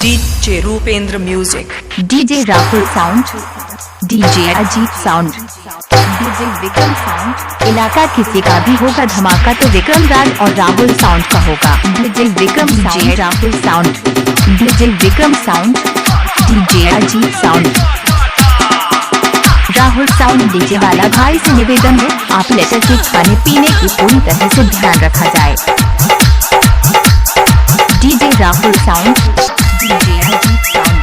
DJ Rupendra music, DJ Rahul sound, DJ Ajit sound, DJ Vikram sound. इलाका किसी का भी होगा धमाका तो विक्रम राज और राहुल साउंड का होगा। DJ Vikram sound, Rahul sound, DJ Vikram sound, DJ Ajit sound, Rahul sound. DJ वाला भाई से निवेदन है आप लेटर के खाने पीने की पूरी तरह से ध्यान रखा जाए। DJ Rahul sound, DJ Ajit sound.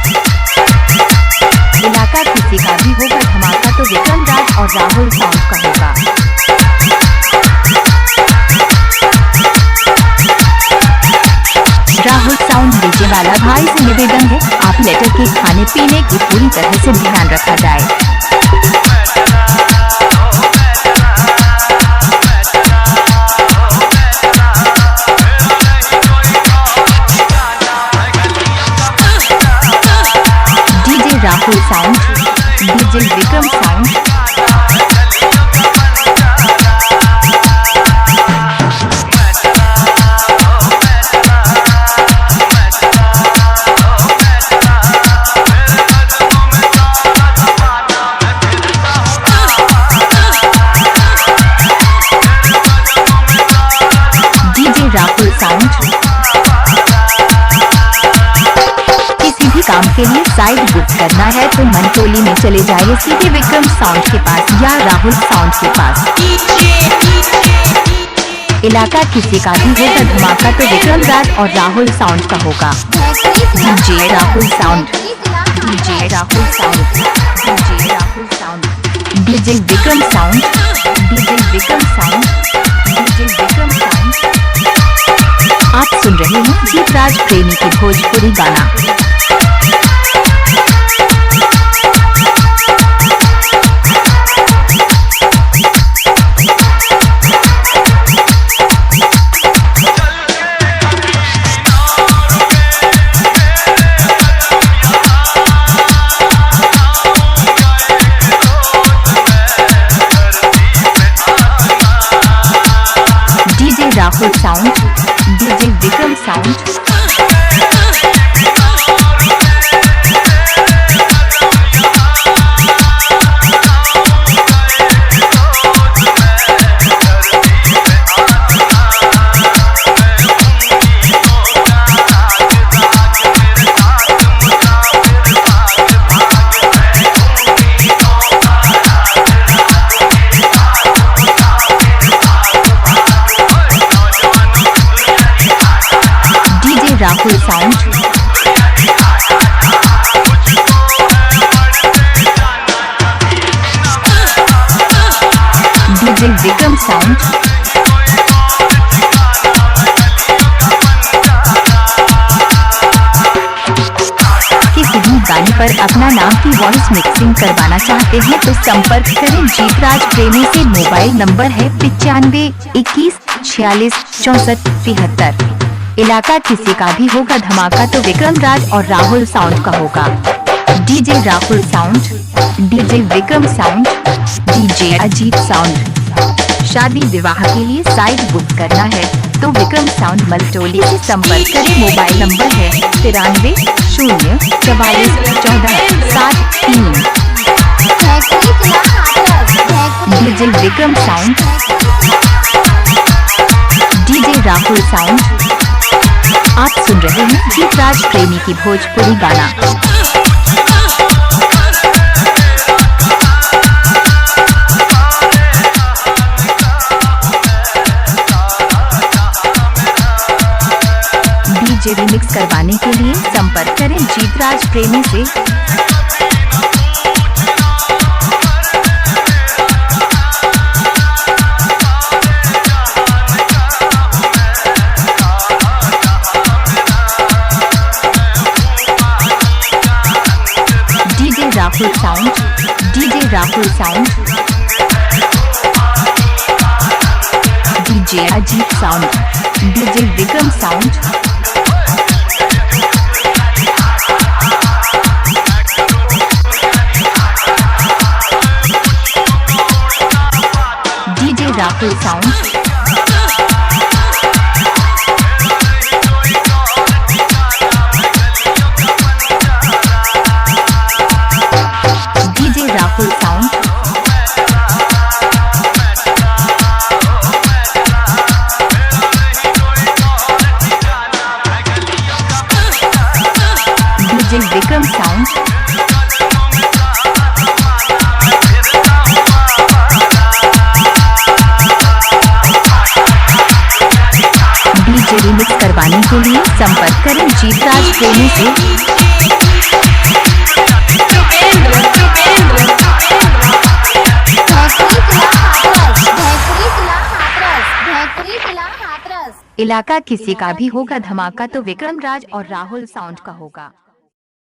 इलाका किसी का भी होगा धमाका तो विक्रम राज और राहुल साउंड का होगा। राहुल साउंड डीजे वाला भाई से निवेदन है आप लेटर के खाने पीने की पूरी तरह से ध्यान रखा जाए। DJ Rahul sound, DJ Vikram sound, DJ Rahul sound. किसी भी काम के लिए साइड बुक करना है तो मनटोली में चले जाइए सीधे विक्रम साउंड के पास या राहुल साउंड के पास। इलाका किसी का भी होगा धमाका तो विक्रम राज और राहुल साउंड का होगा। DJ Rahul sound, DJ Rahul sound, DJ Rahul sound, DJ Vikram sound, DJ Vikram sound, DJ Vikram sound. आप सुन रहे हैं जीतराज प्रेमी की भोजपुरी गाना। DJ Rahul sound, DJ Vikram sound, Rahul sound, DJ Vikram sound. किसी भी गाने पर अपना नाम की वॉइस मिक्सिंग करवाना चाहते हैं तो संपर्क करें जीतराज प्रेमी से। मोबाइल नंबर है 95 21 46 64 73। इलाका किसी का भी होगा धमाका तो विक्रम राज और राहुल साउंड का होगा। DJ Rahul sound, DJ Vikram sound, DJ Ajit sound. शादी विवाह के लिए साइड बुक करना है तो विक्रम साउंड मलटोली से संपर्क करें। मोबाइल नंबर है 93 0 44 14 73। DJ Vikram sound, DJ Rahul sound. आप सुन रहे हैं जीतराज प्रेमी की भोजपुरी गाना। डीजे रिमिक्स करवाने के लिए संपर्क करें जीतराज प्रेमी से। Rahul sound, DJ Rahul sound, DJ Ajit sound, DJ Vikram sound, DJ Rahul sound, करवाने के लिए संपर्क करें जीतराज प्रेमी से। इलाका किसी का भी होगा धमाका तो विक्रम राज और राहुल साउंड का होगा।